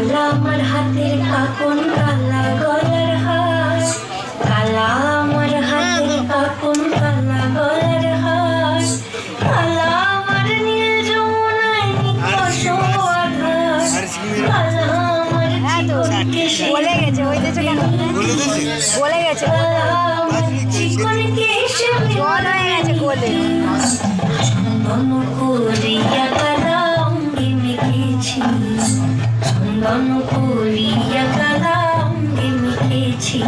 কালা আমার হাতের কাকন কালা গলার হার, কালা আমার হাতের কাকন কালা গলার হার, কালা আমার নীল যমুনায় নিকষ আধার, কালা আমার চিকন কেশে বলে গেছে ওই দেশে কেন বলে গেছে কালা আমার চিকন কেশে জল হয়ে গেছে বলে চন্দন করিয়া কালা অঙ্গে মেখেছি, চন্দন করিয়া কালা অঙ্গে মেখেছি,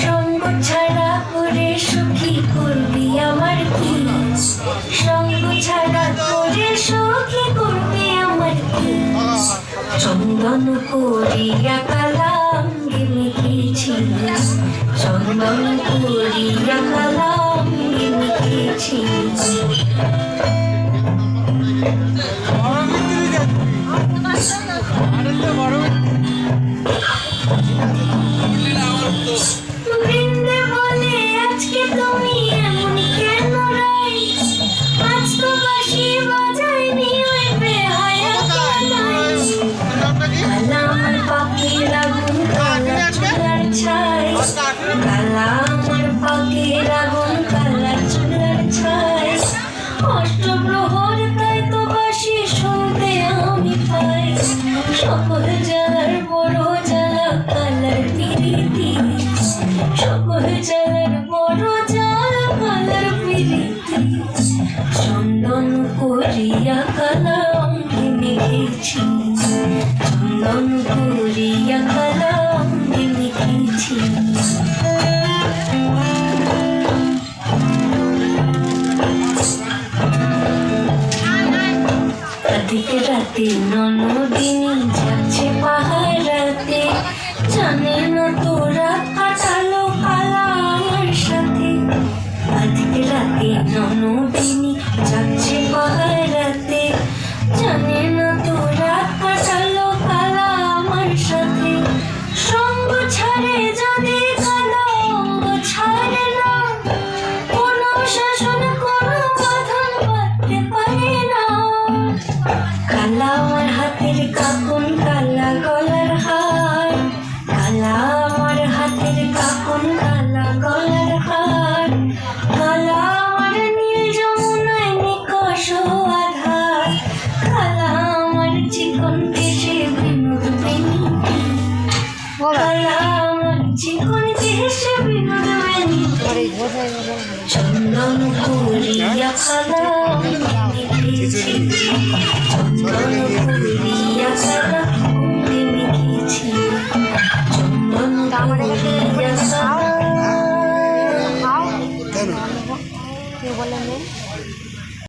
সঙ্গ ছাড়া করে সুখী করবি আমার কি, সঙ্গ ছাড়া করে সুখী করবি আমার কি, চন্দন করিয়া কালা অঙ্গে মেখেছি, চন্দন করিয়া কালা অঙ্গে মেখেছি। বৃন্দে বলে আজকে তুমি এমন কেন রাই, আজ তো বাঁশি বাজাইনি ওই বেহায়া কালাই, কালা আমার পাখির আগুন কালা চুলার ছাই, কালা আমার পাখির আগুন কালা চুলার ছাই, অষ্টপ্রহর তাই তো বাঁশি শুনতে আমি পাই, সকল জ্বালার বড় জ্বালা কালার পিরিতি, সকল জ্বালার বড় জ্বালা কালার পিরিতি, চন্দন করিয়া কালা অঙ্গে মেখেছি, চন্দন করিয়া কালা অঙ্গে মেখেছি। রাতে রাতে ননদিনী যাচ্ছে পাহাড়াতে, জানে না তোরা কাটালো কালা আমার সাথে, আজকে রাতে ননদিনী যাচ্ছে পাহাড়াতে, জানে না তোরা কাটালো কালা আমার সাথে, সঙ্গ ছাড়ে যদি কালা অঙ্গ ছাড়ে না, কোনো শাসন কোনো বাঁধন বাঁধতে পারে না, কালা আমার হাতের কাকন কালা গলার হার, কালা আমার হাতের কাকন কালা গলার হার, কালা আমার নীল যমুনায় নিকষ আধার, কালা আমার চিকন কেশে বিনোদ বেনিতে, কালা আমার চিকন কেশে বিনোদ বেনিতে, চন্দন করিয়া কালা অঙ্গে মেখেছি, চন্দন করিয়া কালা অঙ্গে মেখেছি, চন্দন করিয়া কালা। কে বলে